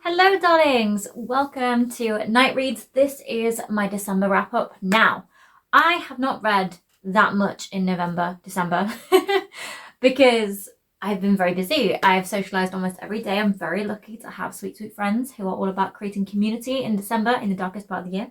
Hello darlings, welcome to Night Reads. This is my December wrap up. Now, I have not read that much in November, December because I've been very busy. I've socialized almost every day. I'm very lucky to have sweet, sweet friends who are all about creating community in December, in the darkest part of the year.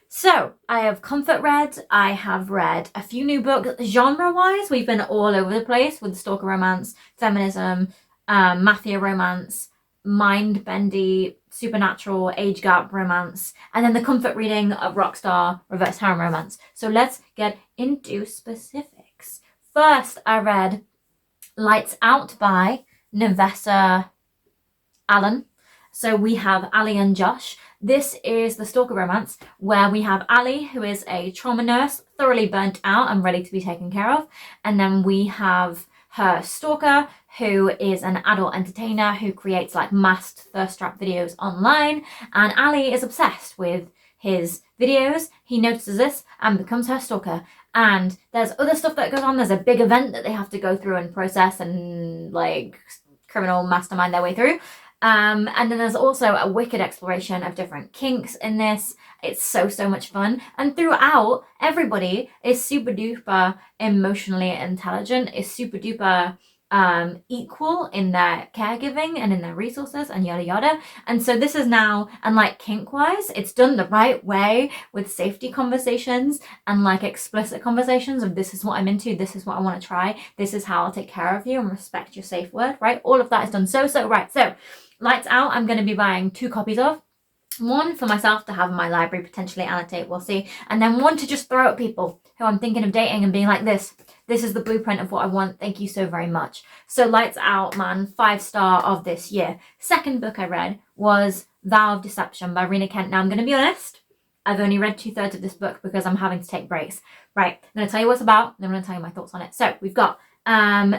So I have comfort read, I have read a few new books. Genre-wise, we've been all over the place with stalker romance, feminism, mafia romance, mind-bendy, supernatural, age gap romance, and then the comfort reading of Rockstar reverse harem romance. So let's get into specifics. First, I read Lights Out by Nevessa Allen. So we have Ali and Josh. This is the stalker romance where we have Ali, who is a trauma nurse, thoroughly burnt out and ready to be taken care of. And then we have her stalker, who is an adult entertainer who creates like masked thirst trap videos online. And Ali is obsessed with his videos. He notices this and becomes her stalker. And there's other stuff that goes on. There's a big event that they have to go through and process and like criminal mastermind their way through. And then there's also a wicked exploration of different kinks in this. It's so much fun. And throughout, everybody is super duper emotionally intelligent, is super duper equal in their caregiving and in their resources and yada yada. And so this is now, and like kink wise, it's done the right way with safety conversations and like explicit conversations of this is what I'm into, this is what I want to try, this is how I'll take care of you and respect your safe word, right? All of that is done so right. So Lights Out, I'm going to be buying 2 copies of. One for myself to have in my library, potentially annotate, we'll see. And then one to just throw at people who I'm thinking of dating and being like, this is the blueprint of what I want. Thank you so very much. So Lights Out, man, 5-star of this year. Second book I read was Vow of Deception by Rina. Now, I'm going to be honest. I've only read 2/3 of this book because I'm having to take breaks. Right, I'm going to tell you what it's about, and I'm going to tell you my thoughts on it. So we've got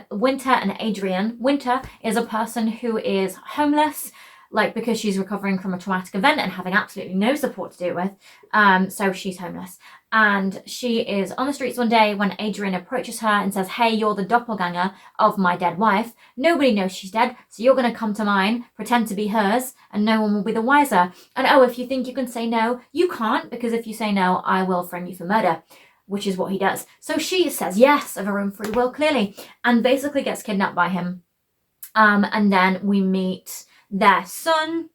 Winter and Adrian. Winter is a person who is homeless, like because she's recovering from a traumatic event and having absolutely no support to do it with. So she's homeless. And she is on the streets one day when Adrian approaches her and says, hey, you're the doppelganger of my dead wife. Nobody knows she's dead, so you're going to come to mine, pretend to be hers, and no one will be the wiser. And oh, if you think you can say no, you can't, because if you say no, I will frame you for murder. Which is what he does. So she says yes of her own free will, clearly, and basically gets kidnapped by him. And then we meet their son.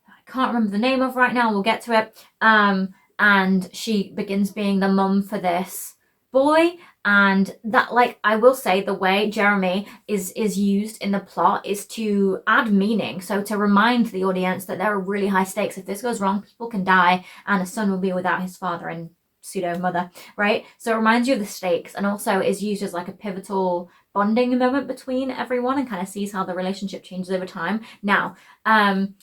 I can't remember the name of right now. We'll get to it. And she begins being the mum for this boy. And that, like, I will say the way Jeremy is used in the plot is to add meaning. So to remind the audience that there are really high stakes. If this goes wrong, people can die and a son will be without his father and pseudo mother, right? So it reminds you of the stakes and also is used as like a pivotal bonding moment between everyone and kind of sees how the relationship changes over time. Now,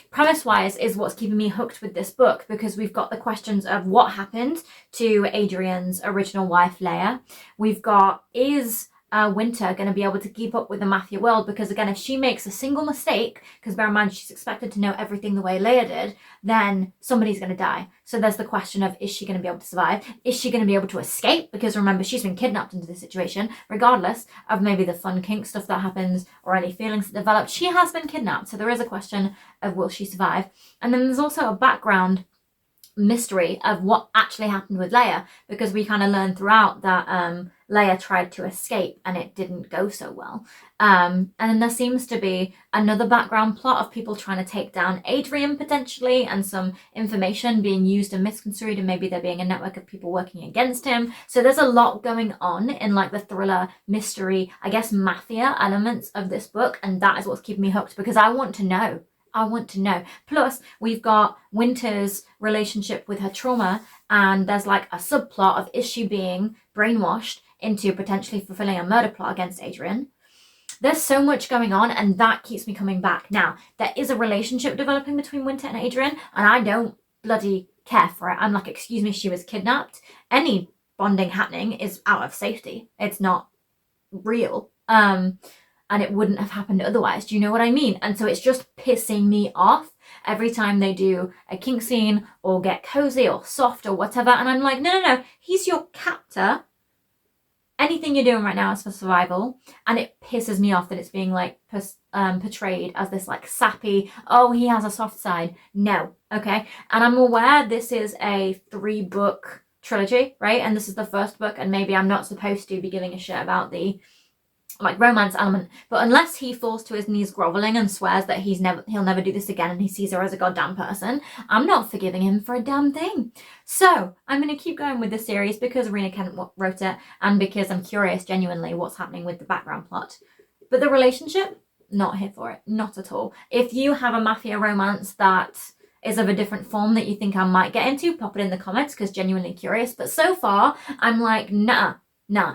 premise wise is what's keeping me hooked with this book, because we've got the questions of what happened to Adrian's original wife, Leia. We've got, is Winter going to be able to keep up with the Mafia world? Because again, if she makes a single mistake, because bear in mind she's expected to know everything the way Leia did, then somebody's going to die. So there's the question of, is she going to be able to survive? Is she going to be able to escape? Because remember, she's been kidnapped into this situation, regardless of maybe the fun kink stuff that happens or any feelings that develop. She has been kidnapped. So there is a question of, will she survive? And then there's also a background mystery of what actually happened with Leia, because we kind of learn throughout that Leia tried to escape and it didn't go so well. And then there seems to be another background plot of people trying to take down Adrian potentially, and some information being used and misconstrued, and maybe there being a network of people working against him. So there's a lot going on in like the thriller, mystery, I guess mafia elements of this book, and that is what's keeping me hooked, because I want to know. I want to know. Plus, we've got Winter's relationship with her trauma, and there's like a subplot of, is she being brainwashed into potentially fulfilling a murder plot against Adrian? There's so much going on, and that keeps me coming back. Now, there is a relationship developing between Winter and Adrian, and I don't bloody care for it. I'm like, excuse me, she was kidnapped. Any bonding happening is out of safety. It's not real. And it wouldn't have happened otherwise. Do you know what I mean? And so it's just pissing me off every time they do a kink scene or get cozy or soft or whatever. And I'm like, no, he's your captor. anything you're doing right now is for survival, and it pisses me off that it's being like portrayed as this like sappy, oh, he has a soft side. No, okay? And I'm aware this is a 3-book trilogy, right? And this is the first book, and maybe I'm not supposed to be giving a shit about the like romance element, but unless he falls to his knees groveling and swears that he'll never do this again and he sees her as a goddamn person, I'm not forgiving him for a damn thing. So I'm going to keep going with this series because Rina Kent wrote it, and because I'm curious genuinely what's happening with the background plot. But the relationship, not here for it, not at all. If you have a Mafia romance that is of a different form that you think I might get into, pop it in the comments, because genuinely curious. But so far I'm like, nah,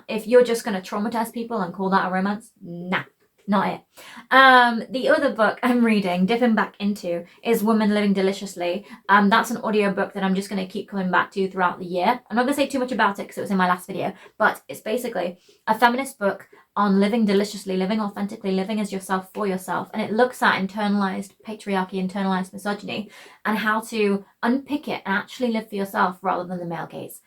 if you're just going to traumatize people and call that a romance, nah, not it. The other book I'm reading, dipping back into, is Women Living Deliciously. That's an audiobook that I'm just going to keep coming back to throughout the year. I'm not going to say too much about it because it was in my last video, but it's basically a feminist book on living deliciously, living authentically, living as yourself for yourself. And it looks at internalized patriarchy, internalized misogyny, and how to unpick it and actually live for yourself rather than the male gaze.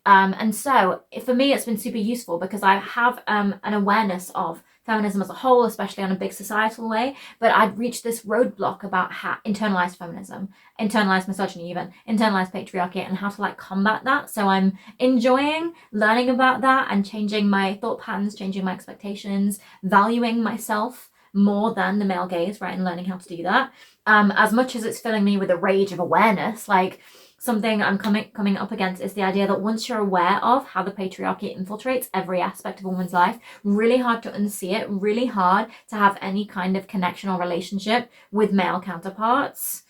And so for me, it's been super useful because I have an awareness of feminism as a whole, especially on a big societal way, but I'd reached this roadblock about how internalized feminism, internalized misogyny even, internalized patriarchy, and how to like combat that. So I'm enjoying learning about that and changing my thought patterns, changing my expectations, valuing myself more than the male gaze, right, and learning how to do that. As much as it's filling me with a rage of awareness, like something I'm coming up against is the idea that once you're aware of how the patriarchy infiltrates every aspect of a woman's life, really hard to unsee it, really hard to have any kind of connection or relationship with male counterparts.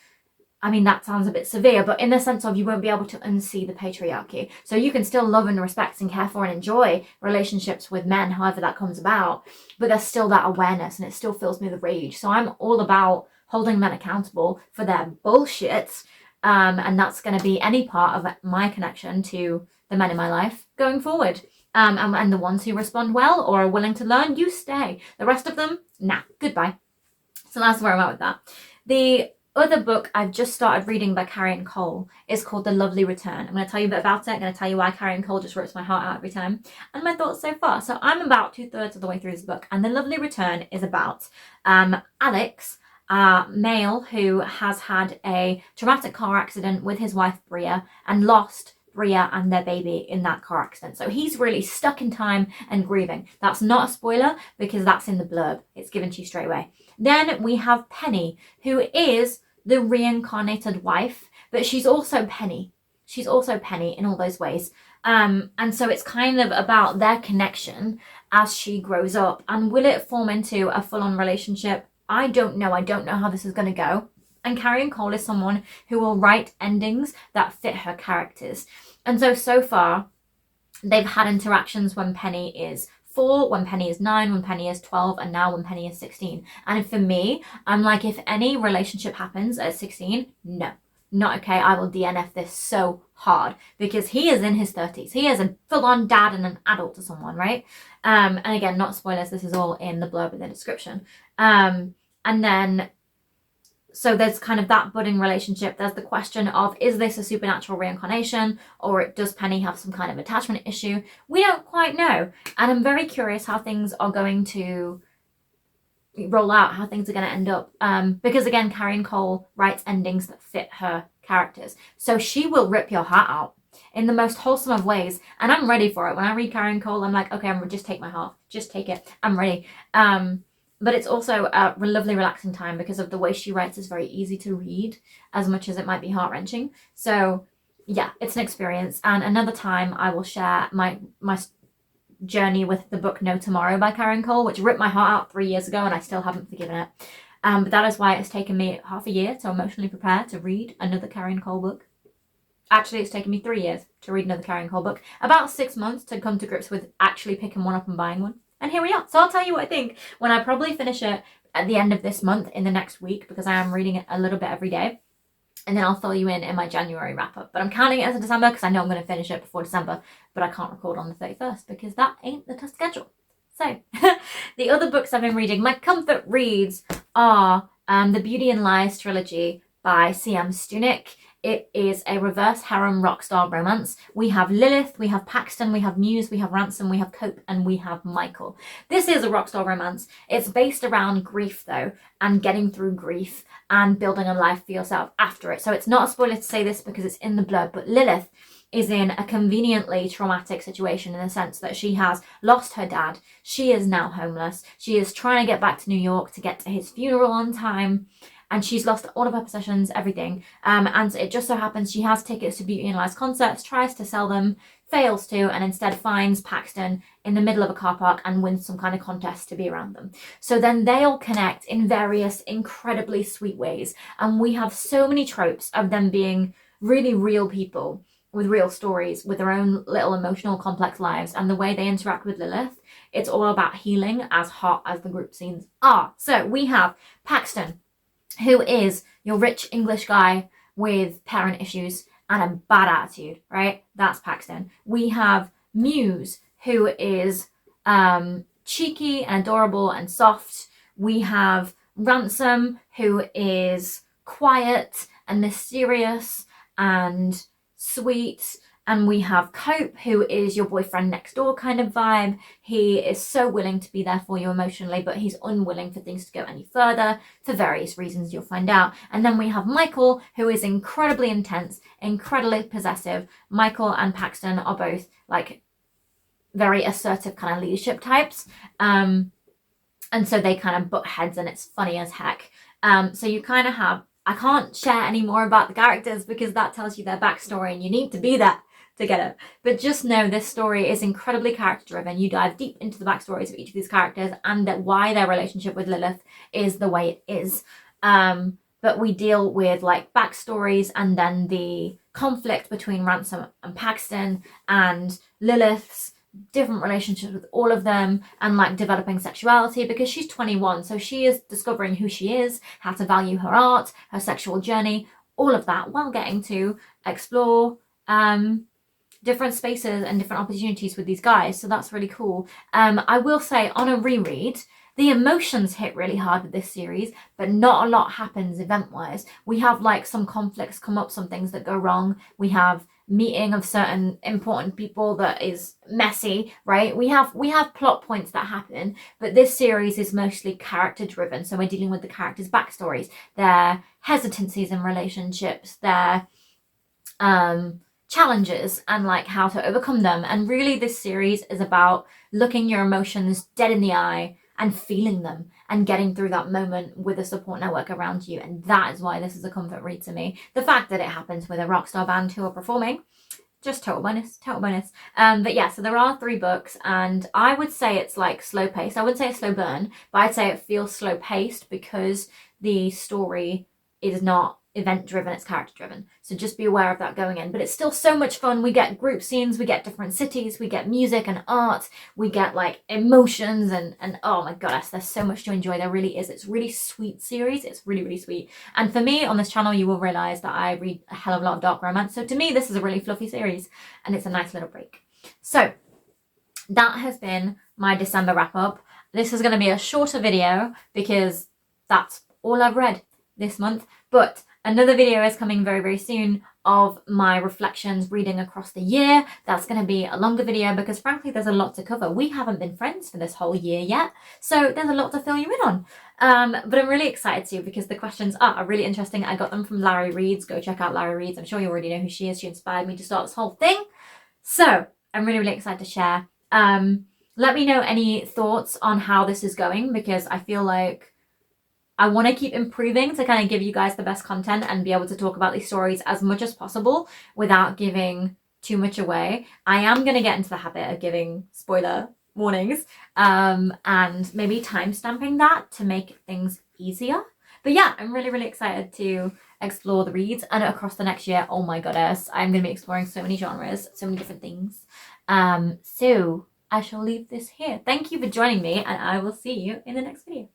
I mean, that sounds a bit severe, but in the sense of you won't be able to unsee the patriarchy. So you can still love and respect and care for and enjoy relationships with men, however that comes about, but there's still that awareness and it still fills me with rage. So I'm all about holding men accountable for their bullshit. And that's going to be any part of my connection to the men in my life going forward. And the ones who respond well or are willing to learn, you stay. The rest of them, nah, goodbye. So that's where I'm at with that. The other book I've just started reading by Carrie Cole is called The Lovely Return. I'm going to tell you a bit about it. I'm going to tell you why Carrie Cole just rips my heart out every time, and my thoughts so far. So I'm about 2/3 of the way through this book, and The Lovely Return is about Alex, male who has had a traumatic car accident with his wife Bria and lost Bria and their baby in that car accident. So he's really stuck in time and grieving. That's not a spoiler because that's in the blurb. It's given to you straight away. Then we have Penny, who is the reincarnated wife, but she's also Penny. She's also Penny in all those ways. And so it's kind of about their connection as she grows up. And will it form into a full-on relationship? I don't know. I don't know how this is going to go. And Carrie Cole is someone who will write endings that fit her characters. And so far, they've had interactions when Penny is 4, when Penny is 9, when Penny is 12, and now when Penny is 16. And for me, I'm like, if any relationship happens at 16, no, not okay. I will DNF this so hard because he is in his 30s. He is a full-on dad and an adult to someone, right? And again, not spoilers. This is all in the blurb in the description. And then, so there's kind of that budding relationship. There's the question of, is this a supernatural reincarnation, or does Penny have some kind of attachment issue? We don't quite know. And I'm very curious how things are going to roll out, how things are going to end up. Because again, Carrie Cole writes endings that fit her characters. So she will rip your heart out in the most wholesome of ways. And I'm ready for it. When I read Carrie Cole, I'm like, okay, I'm just take my heart. Just take it. I'm ready. But it's also a lovely, relaxing time because of the way she writes is very easy to read, as much as it might be heart-wrenching. So yeah, it's an experience. And another time I will share my journey with the book No Tomorrow by Carrie Cole, which ripped my heart out 3 years ago and I still haven't forgiven it. But that is why it's taken me half a year to emotionally prepare to read another Carrie Cole book. Actually, it's taken me 3 years to read another Carrie Cole book. About 6 months to come to grips with actually picking one up and buying one. And here we are. So I'll tell you what I think when I probably finish it at the end of this month in the next week, because I am reading it a little bit every day. And then I'll fill you in my January wrap up. But I'm counting it as a December because I know I'm going to finish it before December. But I can't record on the 31st because that ain't the schedule. So the other books I've been reading, my comfort reads are the Beauty and Lies trilogy by C.M. Stunek. it is a reverse harem rock star romance. We have Lilith, we have Paxton, we have Muse, we have Ransom, we have Cope, and we have Michael. This is a rock star romance. It's based around grief though, and getting through grief and building a life for yourself after it. So it's not a spoiler to say this because it's in the blurb, but Lilith is in a conveniently traumatic situation in the sense that she has lost her dad. She is now homeless. She is trying to get back to New York to get to his funeral on time. And she's lost all of her possessions, everything. And it just so happens she has tickets to Beauty and Lies concerts, tries to sell them, fails to, and instead finds Paxton in the middle of a car park and wins some kind of contest to be around them. So then they all connect in various incredibly sweet ways. And we have so many tropes of them being really real people with real stories, with their own little emotional complex lives, and the way they interact with Lilith, it's all about healing, as hot as the group scenes are. So we have Paxton, who is your rich English guy with parent issues and a bad attitude, right? That's Paxton. We have Muse, who is cheeky and adorable and soft. We have Ransom, who is quiet and mysterious and sweet. And we have Cope, who is your boyfriend next door kind of vibe. He is so willing to be there for you emotionally, but he's unwilling for things to go any further for various reasons you'll find out. And then we have Michael, who is incredibly intense, incredibly possessive. Michael and Paxton are both like very assertive kind of leadership types. And so they kind of butt heads and it's funny as heck. So you kind of have, I can't share any more about the characters because that tells you their backstory and you need to be there to get it. But just know this story is incredibly character driven. You dive deep into the backstories of each of these characters and that why their relationship with Lilith is the way it is. But we deal with like backstories and then the conflict between Ransom and Paxton and Lilith's different relationships with all of them and like developing sexuality because she's 21, so she is discovering who she is, how to value her art, her sexual journey, all of that while getting to explore different spaces and different opportunities with these guys. So that's really cool. I will say on a reread, the emotions hit really hard with this series, but not a lot happens event-wise. We have like some conflicts come up, some things that go wrong. We have meeting of certain important people that is messy, right? We have plot points that happen, but this series is mostly character driven. So we're dealing with the characters' backstories, their hesitancies in relationships, their challenges and like how to overcome them. And really this series is about looking your emotions dead in the eye and feeling them and getting through that moment with a support network around you. And that is why this is a comfort read to me. The fact that it happens with a rock star band who are performing, just total bonus. But yeah, so there are 3 books and I would say it's like slow paced. I wouldn't say a slow burn, but I'd say it feels slow paced because the story is not event driven, it's character driven. So just be aware of that going in. But it's still so much fun. We get group scenes, we get different cities, we get music and art, we get like emotions and oh my goodness, there's so much to enjoy. There really is. It's really sweet series. It's really, really sweet. And for me on this channel, you will realize that I read a hell of a lot of dark romance. So to me, this is a really fluffy series and it's a nice little break. So that has been my December wrap up. This is going to be a shorter video because that's all I've read this month, but another video is coming very, very soon of my reflections reading across the year. That's going to be a longer video because frankly, there's a lot to cover. We haven't been friends for this whole year yet, so there's a lot to fill you in on. But I'm really excited to because the questions are really interesting. I got them from Larry Reads. Go check out Larry Reads. I'm sure you already know who she is. She inspired me to start this whole thing. So I'm really, really excited to share. Let me know any thoughts on how this is going because I feel like I want to keep improving to kind of give you guys the best content and be able to talk about these stories as much as possible without giving too much away. I am going to get into the habit of giving spoiler warnings and maybe timestamping that to make things easier. But yeah, I'm really, really excited to explore the reads and across the next year. Oh my goodness, I'm going to be exploring so many genres, so many different things. So I shall leave this here. Thank you for joining me and I will see you in the next video.